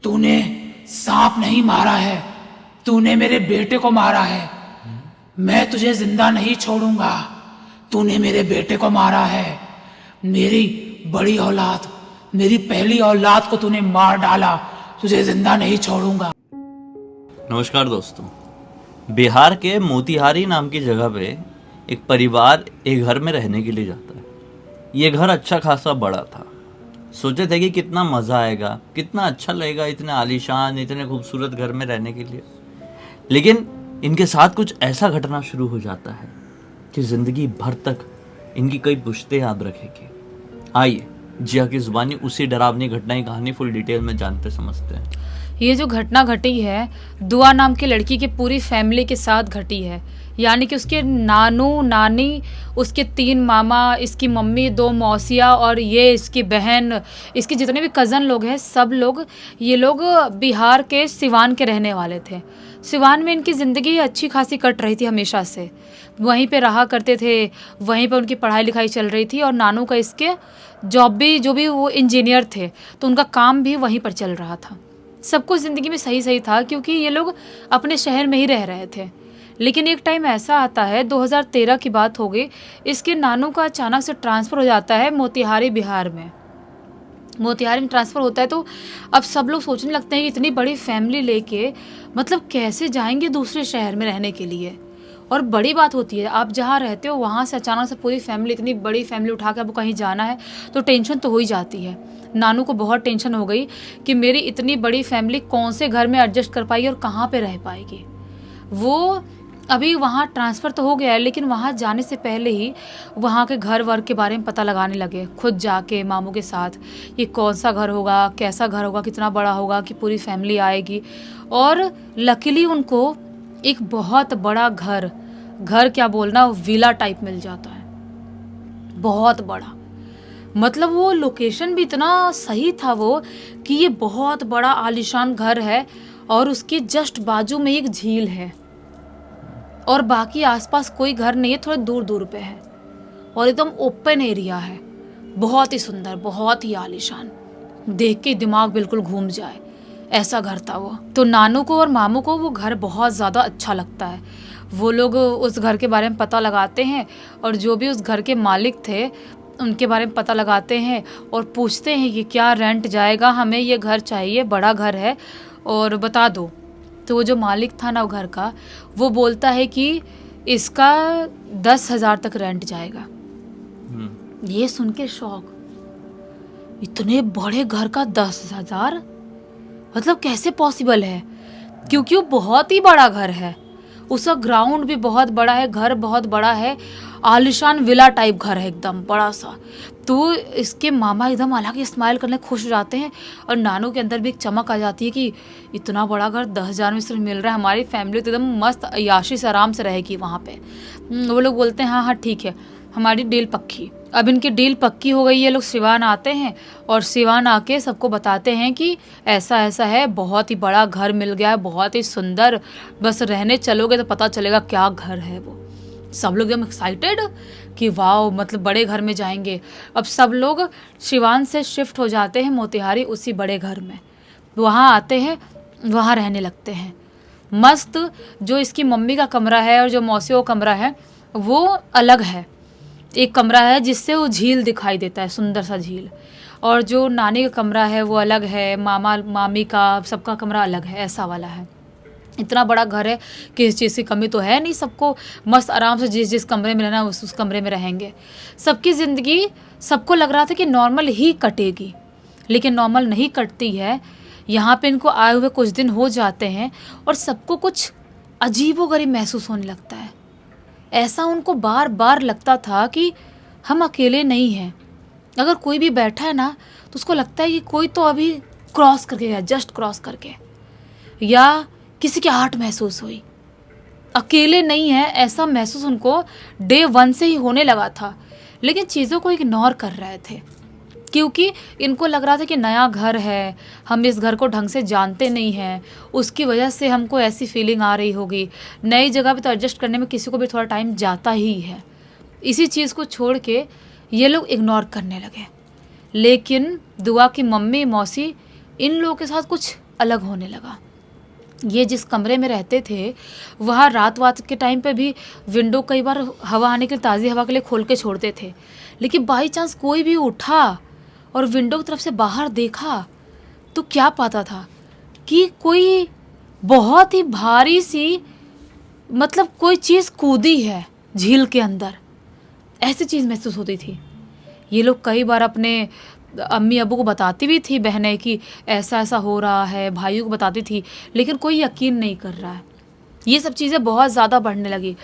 तूने सांप नहीं मारा है, तूने मेरे बेटे को मारा है। मैं तुझे जिंदा नहीं छोड़ूंगा। तूने मेरे बेटे को मारा है। मेरी बड़ी औलाद, मेरी पहली औलाद को तूने मार डाला। तुझे जिंदा नहीं छोड़ूंगा। नमस्कार दोस्तों। बिहार के मोतिहारी नाम की जगह पे एक परिवार एक घर में रहने के लिए जाता है। ये घर अच्छा खासा बड़ा था। सोचे थे कि कितना मज़ा आएगा, कितना अच्छा लगेगा इतने आलीशान, इतने खूबसूरत घर में रहने के लिए। लेकिन इनके साथ कुछ ऐसा घटना शुरू हो जाता है कि ज़िंदगी भर तक इनकी कई पुश्तें याद रखेगी। आइए जिया की ज़ुबानी उसी डरावनी घटना की कहानी फुल डिटेल में जानते समझते हैं। ये जो घटना घटी है दुआ नाम की लड़की की पूरी फैमिली के साथ घटी है। यानी कि उसके नानू नानी, उसके 3 मामा, इसकी मम्मी, 2 मौसिया और ये इसकी बहन, इसके जितने भी कज़न लोग हैं सब लोग, ये लोग बिहार के सिवान के रहने वाले थे। सिवान में इनकी ज़िंदगी अच्छी खासी कट रही थी हमेशा से। वहीं पे रहा करते थे, वहीं पे उनकी पढ़ाई लिखाई चल रही थी और नानू का इसके जॉब भी, जो भी वो इंजीनियर थे तो उनका काम भी वहीं पर चल रहा था। सब कुछ ज़िंदगी में सही सही था क्योंकि ये लोग अपने शहर में ही रह रहे थे। लेकिन एक टाइम ऐसा आता है, 2013 की बात हो गई, इसके नानू का अचानक से ट्रांसफ़र हो जाता है मोतिहारी बिहार में। मोतिहारी में ट्रांसफ़र होता है तो अब सब लोग सोचने लगते हैं कि इतनी बड़ी फैमिली लेके मतलब कैसे जाएंगे दूसरे शहर में रहने के लिए। और बड़ी बात होती है, आप जहाँ रहते हो वहाँ से अचानक से पूरी फैमिली, इतनी बड़ी फैमिली उठा के आपको कहीं जाना है तो टेंशन तो हो ही जाती है। नानू को बहुत टेंशन हो गई कि मेरी इतनी बड़ी फैमिली कौन से घर में एडजस्ट कर पाएगी और कहाँ पे रह पाएगी। वो अभी वहाँ ट्रांसफ़र तो हो गया है लेकिन वहाँ जाने से पहले ही वहाँ के घर वर के बारे में पता लगाने लगे, खुद जाके मामू के साथ, ये कौन सा घर होगा, कैसा घर होगा, कितना बड़ा होगा कि पूरी फैमिली आएगी। और लकीली उनको एक बहुत बड़ा घर क्या बोलना, विला टाइप मिल जाता है, बहुत बड़ा। मतलब वो लोकेशन भी इतना सही था वो कि ये बहुत बड़ा आलीशान घर है और उसके जस्ट बाजू में एक झील है और बाकी आसपास कोई घर नहीं है, थोड़े दूर दूर पे है और एकदम ओपन एरिया है। बहुत ही सुंदर, बहुत ही आलीशान, देख के दिमाग बिल्कुल घूम जाए ऐसा घर था वो। तो नानू को और मामू को वो घर बहुत ज़्यादा अच्छा लगता है। वो लोग उस घर के बारे में पता लगाते हैं और जो भी उस घर के मालिक थे उनके बारे में पता लगाते हैं और पूछते हैं कि क्या रेंट जाएगा, हमें ये घर चाहिए, बड़ा घर है और बता दो। तो वो जो मालिक था ना वो घर का, वो बोलता है कि इसका 10,000 तक रेंट जाएगा। ये सुन के शौक, इतने बड़े घर का 10,000, मतलब कैसे पॉसिबल है? क्योंकि वो बहुत ही बड़ा घर है, उसका ग्राउंड भी बहुत बड़ा है, घर बहुत बड़ा है, आलिशान विला टाइप घर है एकदम बड़ा सा। तो इसके मामा एकदम हालांकि स्माइल करने खुश हो जाते हैं और नानू के अंदर भी एक चमक आ जाती है कि इतना बड़ा घर 10,000 में सिर्फ मिल रहा है, हमारी फैमिली तो एकदम मस्त अय्याशी से आराम से रहेगी वहाँ पे। वो लोग बोलते हैं हाँ हाँ ठीक है, हमारी डील पक्की। अब इनकी डील पक्की हो गई, ये लोग सिवान आते हैं और सिवान आके सबको बताते हैं कि ऐसा ऐसा है, बहुत ही बड़ा घर मिल गया है, बहुत ही सुंदर, बस रहने चलोगे तो पता चलेगा क्या घर है वो। सब लोग एकदम एक्साइटेड कि वाह, मतलब बड़े घर में जाएंगे। अब सब लोग सिवान से शिफ्ट हो जाते हैं मोतिहारी उसी बड़े घर में, वहाँ आते हैं, वहाँ रहने लगते हैं मस्त। जो इसकी मम्मी का कमरा है और जो मौसियों का कमरा है वो अलग है, एक कमरा है जिससे वो झील दिखाई देता है, सुंदर सा झील। और जो नानी का कमरा है वो अलग है, मामा मामी का सबका कमरा अलग है, ऐसा वाला है। इतना बड़ा घर है कि इस चीज़ की कमी तो है नहीं, सबको मस्त आराम से जिस जिस कमरे में रहना उस कमरे में रहेंगे। सबकी ज़िंदगी, सबको लग रहा था कि नॉर्मल ही कटेगी, लेकिन नॉर्मल नहीं कटती है। यहाँ पे इनको आए हुए कुछ दिन हो जाते हैं और सबको कुछ अजीबोगरीब महसूस होने लगता है। ऐसा उनको बार बार लगता था कि हम अकेले नहीं हैं। अगर कोई भी बैठा है ना तो उसको लगता है कि कोई तो अभी क्रॉस करके गया, जस्ट क्रॉस करके, या किसी की आहट महसूस हुई। अकेले नहीं है ऐसा महसूस उनको डे 1 से ही होने लगा था, लेकिन चीज़ों को इग्नोर कर रहे थे क्योंकि इनको लग रहा था कि नया घर है, हम इस घर को ढंग से जानते नहीं हैं, उसकी वजह से हमको ऐसी फीलिंग आ रही होगी। नई जगह पे तो एडजस्ट करने में किसी को भी थोड़ा टाइम जाता ही है। इसी चीज़ को छोड़ के ये लोग इग्नोर करने लगे। लेकिन दुआ की मम्मी मौसी इन लोगों के साथ कुछ अलग होने लगा। ये जिस कमरे में रहते थे वहाँ रात के टाइम पे भी विंडो कई बार हवा आने के लिए, ताज़ी हवा के लिए खोल के छोड़ते थे, लेकिन बाई चांस कोई भी उठा और विंडो की तरफ से बाहर देखा तो क्या पाता था कि कोई बहुत ही भारी सी, मतलब कोई चीज़ कूदी है झील के अंदर, ऐसी चीज़ महसूस होती थी। ये लोग कई बार अपने अम्मी अबू को बताती भी थी, बहनें, कि ऐसा ऐसा हो रहा है, भाइयों को बताती थी, लेकिन कोई यकीन नहीं कर रहा है। ये सब चीज़ें बहुत ज़्यादा बढ़ने लगी।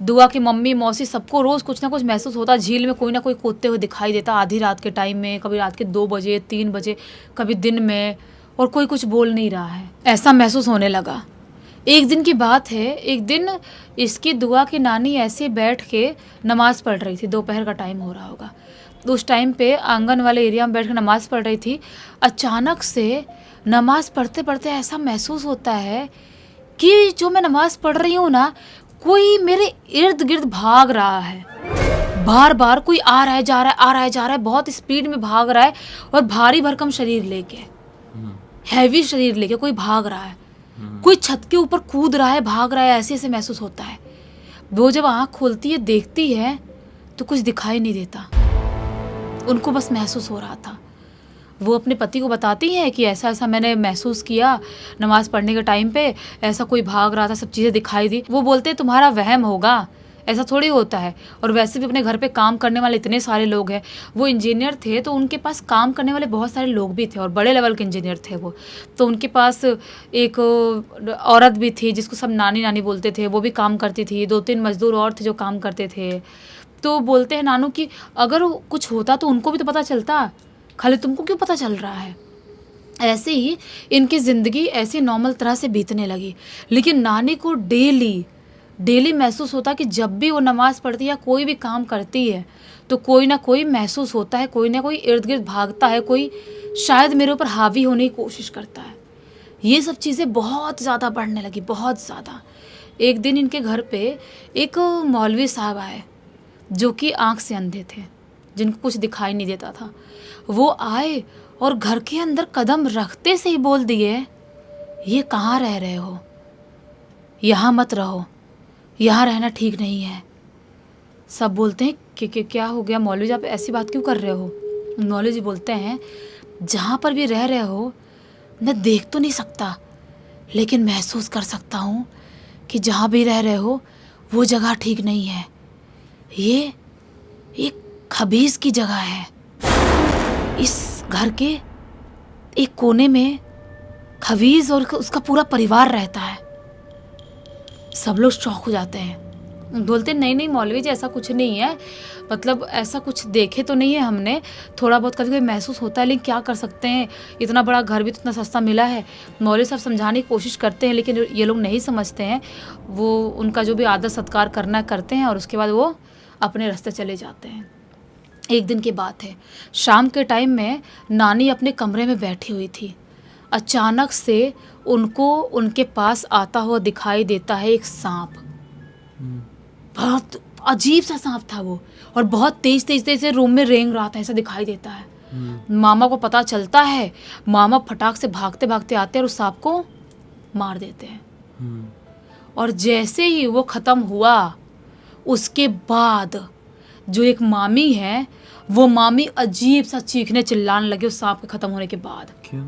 दुआ की मम्मी मौसी सबको रोज़ कुछ ना कुछ महसूस होता, झील में कोई ना कोई कूदते हुए दिखाई देता, आधी रात के टाइम में, कभी रात के 2 बजे 3 बजे, कभी दिन में, और कोई कुछ बोल नहीं रहा है, ऐसा महसूस होने लगा। एक दिन की बात है, एक दिन इसकी दुआ की नानी ऐसे बैठ के नमाज़ पढ़ रही थी, दोपहर का टाइम हो रहा होगा, तो उस टाइम पे आंगन वाले एरिया में बैठ कर नमाज़ पढ़ रही थी। अचानक से नमाज़ पढ़ते पढ़ते ऐसा महसूस होता है कि जो मैं नमाज़ पढ़ रही हूँ ना, कोई मेरे इर्द गिर्द भाग रहा है, बार बार कोई आ रहा है जा रहा है, आ रहा है जा रहा है, बहुत स्पीड में भाग रहा है, और भारी भरकम शरीर लेके, हैवी शरीर लेके कोई भाग रहा है, कोई छत के ऊपर कूद रहा है, भाग रहा है, ऐसे ऐसे महसूस होता है। वो जब आँख खोलती है, देखती है, तो कुछ दिखाई नहीं देता, उनको बस महसूस हो रहा था। वो अपने पति को बताती हैं कि ऐसा ऐसा मैंने महसूस किया, नमाज़ पढ़ने के टाइम पे ऐसा कोई भाग रहा था, सब चीज़ें दिखाई दी। वो बोलते हैं तुम्हारा वहम होगा, ऐसा थोड़ी होता है। और वैसे भी अपने घर पे काम करने वाले इतने सारे लोग हैं, वो इंजीनियर थे तो उनके पास काम करने वाले बहुत सारे लोग भी थे, और बड़े लेवल के इंजीनियर थे वो। तो उनके पास एक औरत भी थी जिसको सब नानी नानी बोलते थे, वो भी काम करती थी, 2-3 मजदूर और थे जो काम करते थे। तो बोलते हैं नानू कि अगर कुछ होता तो उनको भी तो पता चलता, खाली तुमको क्यों पता चल रहा है। ऐसे ही इनकी ज़िंदगी ऐसे नॉर्मल तरह से बीतने लगी, लेकिन नानी को डेली महसूस होता कि जब भी वो नमाज़ पढ़ती है या कोई भी काम करती है तो कोई ना कोई महसूस होता है, कोई ना कोई इर्द गिर्द भागता है, कोई शायद मेरे ऊपर हावी होने की कोशिश करता है। ये सब चीज़ें बहुत ज़्यादा बढ़ने लगी, बहुत ज़्यादा। एक दिन इनके घर पे एक मौलवी साहब आए जो कि आँख से अंधे थे, जिनको कुछ दिखाई नहीं देता था। वो आए और घर के अंदर कदम रखते से ही बोल दिए, ये कहाँ रह रहे हो, यहाँ मत रहो, यहाँ रहना ठीक नहीं है। सब बोलते हैं कि क्या हो गया मौलवी जी, आप ऐसी बात क्यों कर रहे हो। मौलवी जी बोलते हैं, जहाँ पर भी रह रहे हो मैं देख तो नहीं सकता, लेकिन महसूस कर सकता हूँ कि जहाँ भी रह रहे हो वो जगह ठीक नहीं है। ये एक खबीस की जगह है। इस घर के एक कोने में खबीस और उसका पूरा परिवार रहता है। सब लोग शौक हो जाते हैं, बोलते नहीं नहीं मौलवी जी ऐसा कुछ नहीं है, मतलब ऐसा कुछ देखे तो नहीं है हमने, थोड़ा बहुत कभी कभी महसूस होता है, लेकिन क्या कर सकते हैं, इतना बड़ा घर भी तो इतना सस्ता मिला है। मौलवी साहब समझाने की कोशिश करते हैं, लेकिन ये लोग नहीं समझते हैं। वो उनका जो भी आदर सत्कार करना करते हैं और उसके बाद वो अपने रास्ते चले जाते हैं। एक दिन की बात है, शाम के टाइम में नानी अपने कमरे में बैठी हुई थी। अचानक से उनको उनके पास आता हुआ दिखाई देता है एक सांप। बहुत अजीब सा सांप था वो, और बहुत तेज से रूम में रेंग रहा था, ऐसा दिखाई देता है। मामा को पता चलता है, मामा फटाक से भागते भागते आते हैं और उस सांप को मार देते हैं। और जैसे ही वो ख़त्म हुआ, उसके बाद जो एक मामी है, वो मामी अजीब सा चीखने चिल्लाने लगी उस सांप के ख़त्म होने के बाद। क्यों?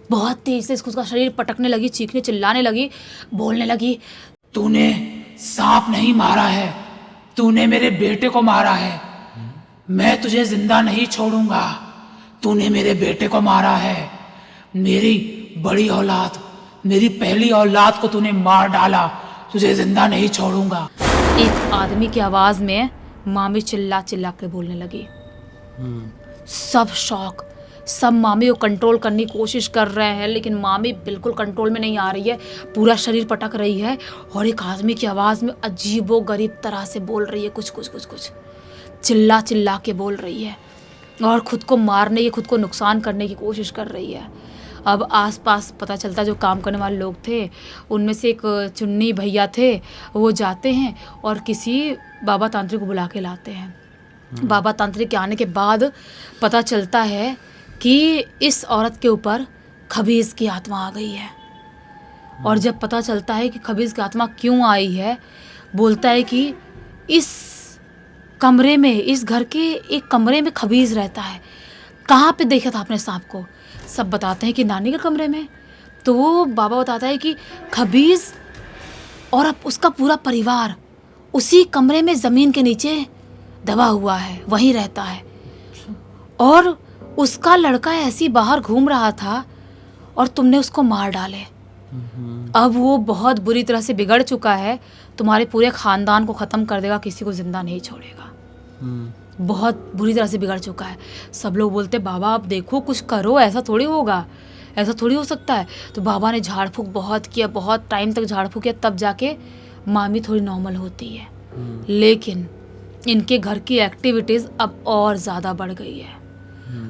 बहुत तेज से उसका शरीर पटकने लगी, चीखने चिल्लाने लगी, बोलने लगी, तूने सांप नहीं मारा है, तूने मेरे बेटे को मारा है। मैं तुझे जिंदा नहीं छोड़ूंगा। तूने मेरे बेटे को मारा है। मेरी बड़ी औलाद, मेरी पहली औलाद को तूने मार डाला। तुझे जिंदा नहीं छोड़ूंगा। एक आदमी की आवाज़ में मामी चिल्ला चिल्ला के बोलने लगी। सब शौक, सब मामी को कंट्रोल करने की कोशिश कर रहे हैं, लेकिन मामी बिल्कुल कंट्रोल में नहीं आ रही है, पूरा शरीर पटक रही है, और एक आदमी की आवाज़ में अजीबो गरीब तरह से बोल रही है, कुछ चिल्ला चिल्ला के बोल रही है, और खुद को मारने की, खुद को नुकसान करने की कोशिश कर रही है। अब आसपास पता चलता जो काम करने वाले लोग थे, उनमें से एक चुन्नी भैया थे, वो जाते हैं और किसी बाबा तांत्रिक को बुला के लाते हैं। बाबा तांत्रिक के आने के बाद पता चलता है कि इस औरत के ऊपर खबीज की आत्मा आ गई है। और जब पता चलता है कि खबीज की आत्मा क्यों आई है, बोलता है कि इस कमरे में, इस घर के एक कमरे में खबीज रहता है। कहाँ पे देखा था आपने सांप को? सब बताते हैं कि नानी के कमरे में। तो वो बाबा बताता है कि खबीज और अब उसका पूरा परिवार उसी कमरे में ज़मीन के नीचे दबा हुआ है, वहीं रहता है। और उसका लड़का ऐसी बाहर घूम रहा था और तुमने उसको मार डाले। अब वो बहुत बुरी तरह से बिगड़ चुका है, तुम्हारे पूरे खानदान को ख़त्म कर देगा, किसी को जिंदा नहीं छोड़ेगा। बहुत बुरी तरह से बिगड़ चुका है। सब लोग बोलते बाबा आप देखो, कुछ करो, ऐसा थोड़ी होगा, ऐसा थोड़ी हो सकता है। तो बाबा ने झाड़ फूँक बहुत किया, बहुत टाइम तक झाड़ फूँक किया, तब जाके मामी थोड़ी नॉर्मल होती है। लेकिन इनके घर की एक्टिविटीज़ अब और ज़्यादा बढ़ गई है।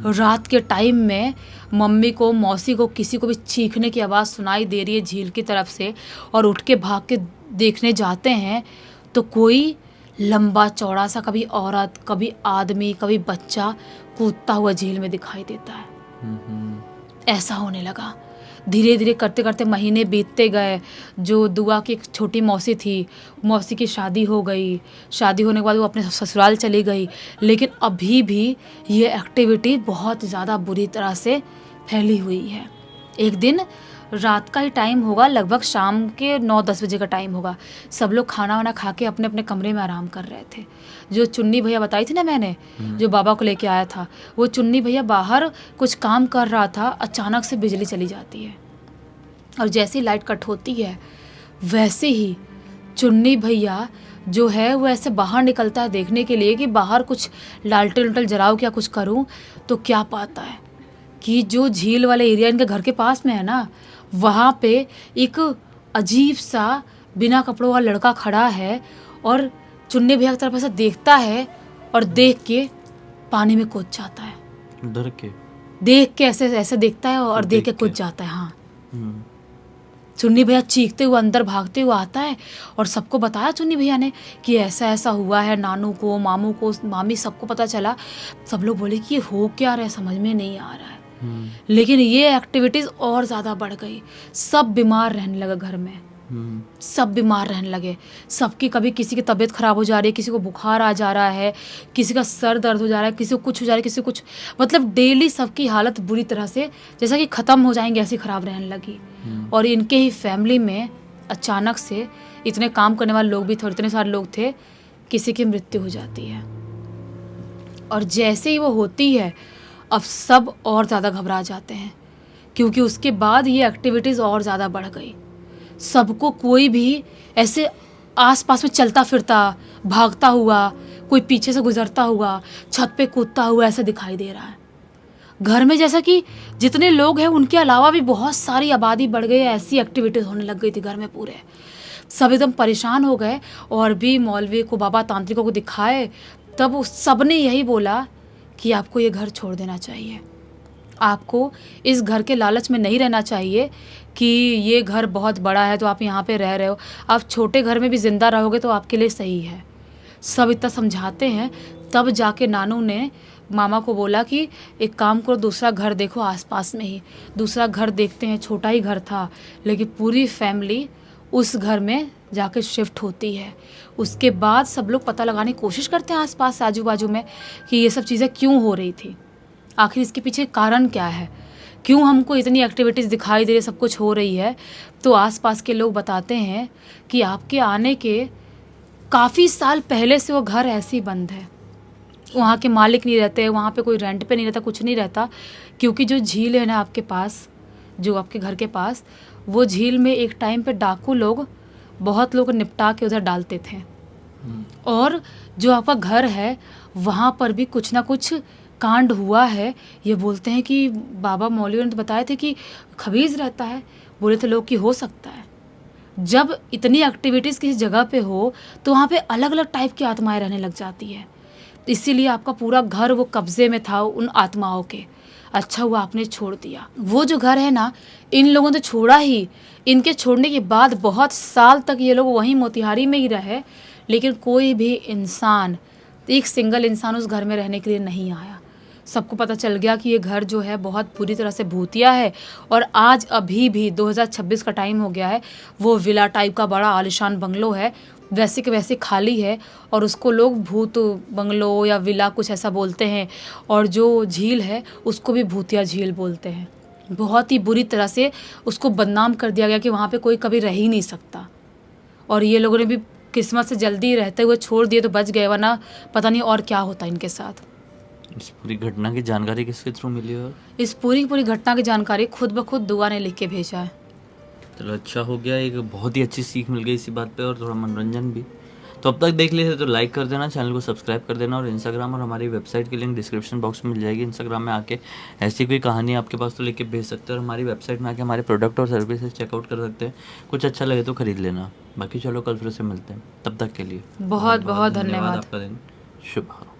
रात के टाइम में मम्मी को, मौसी को, किसी को भी चीखने की आवाज़ सुनाई दे रही है झील की तरफ से, और उठ के भाग के देखने जाते हैं तो कोई लंबा चौड़ा सा, कभी औरत, कभी आदमी, कभी बच्चा कूदता हुआ झील में दिखाई देता है। ऐसा होने लगा। धीरे धीरे करते करते महीने बीतते गए। जो दुआ की एक छोटी मौसी थी, मौसी की शादी हो गई। शादी होने के बाद वो अपने ससुराल चली गई। लेकिन अभी भी ये एक्टिविटी बहुत ज़्यादा बुरी तरह से फैली हुई है। एक दिन रात का ही टाइम होगा, लगभग शाम के 9-10 बजे का टाइम होगा। सब लोग खाना वाना खा के अपने अपने कमरे में आराम कर रहे थे। जो चुन्नी भैया बताई थी ना मैंने, जो बाबा को लेके आया था, वो चुन्नी भैया बाहर कुछ काम कर रहा था। अचानक से बिजली चली जाती है और जैसे ही लाइट कट होती है वैसे ही चुन्नी भैया जो है वो ऐसे बाहर निकलता है देखने के लिए कि बाहर कुछ लालटेन उलटल जलाऊं, क्या कुछ करूं। तो क्या पाता है कि जो झील वाले एरिया इनके घर के पास में है ना, वहाँ पे एक अजीब सा बिना कपड़ों वाला लड़का खड़ा है और चुन्नी भैया की तरफ ऐसा देखता है और देख के पानी में कूद जाता है। डर के देख के ऐसे ऐसे देखता है और देख के कूद जाता है। हाँ, चुन्नी भैया चीखते हुए अंदर भागते हुए आता है और सबको बताया चुन्नी भैया ने कि ऐसा ऐसा हुआ है। नानू को, मामू को, मामी, सबको पता चला। सब लोग बोले कि ये हो क्या रहा है, समझ में नहीं आ रहा है। लेकिन ये एक्टिविटीज़ और ज़्यादा बढ़ गई। सब बीमार रहने लगा घर में, सब बीमार रहने लगे। सबकी, कभी किसी की तबीयत खराब हो जा रही है, किसी को बुखार आ जा रहा है, किसी का सर दर्द हो जा रहा है, किसी को कुछ हो जा रहा है, किसी को कुछ, मतलब डेली सबकी हालत बुरी तरह से जैसा कि ख़त्म हो जाएंगे ऐसी ख़राब रहने लगी। और इनके ही फैमिली में अचानक से, इतने काम करने वाले लोग भी थे और इतने सारे लोग थे, किसी की मृत्यु हो जाती है। और जैसे ही वो होती है अब सब और ज़्यादा घबरा जाते हैं, क्योंकि उसके बाद ये एक्टिविटीज़ और ज़्यादा बढ़ गई। सबको कोई भी ऐसे आसपास में चलता फिरता, भागता हुआ, कोई पीछे से गुजरता हुआ, छत पे कूदता हुआ ऐसा दिखाई दे रहा है। घर में जैसा कि जितने लोग हैं उनके अलावा भी बहुत सारी आबादी बढ़ गई, ऐसी एक्टिविटीज़ होने लग गई थी घर में पूरे। सब एकदम परेशान हो गए और भी मौलवी को, बाबा तांत्रिकों को दिखाए। तब सब ने यही बोला कि आपको ये घर छोड़ देना चाहिए, आपको इस घर के लालच में नहीं रहना चाहिए कि ये घर बहुत बड़ा है तो आप यहाँ पे रह रहे हो। आप छोटे घर में भी ज़िंदा रहोगे तो आपके लिए सही है। सब इतना समझाते हैं। तब जाके नानू ने मामा को बोला कि एक काम करो, दूसरा घर देखो आसपास में ही। दूसरा घर देखते हैं। छोटा ही घर था लेकिन पूरी फैमिली उस घर में जाके शिफ्ट होती है। उसके बाद सब लोग पता लगाने की कोशिश करते हैं आसपास आजू बाजू में कि ये सब चीज़ें क्यों हो रही थी, आखिर इसके पीछे कारण क्या है, क्यों हमको इतनी एक्टिविटीज़ दिखाई दे रही, सब कुछ हो रही है। तो आसपास के लोग बताते हैं कि आपके आने के काफ़ी साल पहले से वो घर ऐसे ही बंद है। वहाँ के मालिक नहीं रहते, वहाँ पे कोई रेंट पे नहीं रहता, कुछ नहीं रहता। क्योंकि जो झील है ना आपके पास, जो आपके घर के पास, वो झील में एक टाइम पे डाकू लोग बहुत लोग निपटा के उधर डालते थे। और जो आपका घर है वहाँ पर भी कुछ ना कुछ कांड हुआ है। ये बोलते हैं कि बाबा मौलवी ने तो बताए थे कि खबीज रहता है। बोले थे लोग कि हो सकता है जब इतनी एक्टिविटीज़ किसी जगह पे हो तो वहाँ पे अलग अलग टाइप की आत्माएं रहने लग जाती है। इसीलिए आपका पूरा घर वो कब्जे में था उन आत्माओं के। अच्छा हुआ आपने छोड़ दिया। वो जो घर है ना, इन लोगों ने छोड़ा ही। इनके छोड़ने के बाद बहुत साल तक ये लोग वहीं मोतिहारी में ही रहे, लेकिन कोई भी इंसान, एक सिंगल इंसान उस घर में रहने के लिए नहीं आया। सबको पता चल गया कि ये घर जो है बहुत बुरी तरह से भूतिया है। और आज अभी भी 2026 का टाइम हो गया है, वो विला टाइप का बड़ा आलिशान बंगलो है, वैसे के वैसे खाली है और उसको लोग भूत बंगलो या विला कुछ ऐसा बोलते हैं। और जो झील है उसको भी भूतिया झील बोलते हैं। बहुत ही बुरी तरह से उसको बदनाम कर दिया गया कि वहाँ पे कोई कभी रह ही नहीं सकता। और ये लोगों ने भी किस्मत से जल्दी रहते हुए छोड़ दिए तो बच गए, वरना पता नहीं और क्या होता इनके साथ। इस पूरी घटना की जानकारी किसके थ्रू मिली और इस पूरी घटना की जानकारी खुद ब खुद दुआ ने लिख के भेजा है। चलो अच्छा हो गया, एक बहुत ही अच्छी सीख मिल गई इसी बात पे और थोड़ा मनोरंजन भी। तो अब तक देख लिए थे तो लाइक कर देना, चैनल को सब्सक्राइब कर देना और इंस्टाग्राम और हमारी वेबसाइट की लिंक डिस्क्रिप्शन बॉक्स में मिल जाएगी। इंस्टाग्राम में आके ऐसी कोई कहानी आपके पास तो लेके भेज सकते हैं और हमारी वेबसाइट में आके हमारे प्रोडक्ट और सर्विसेज चेकआउट कर सकते हैं। कुछ अच्छा लगे तो खरीद लेना। बाकी चलो कल फिर से मिलते हैं, तब तक के लिए बहुत बहुत धन्यवाद। आपका दिन शुभ हो।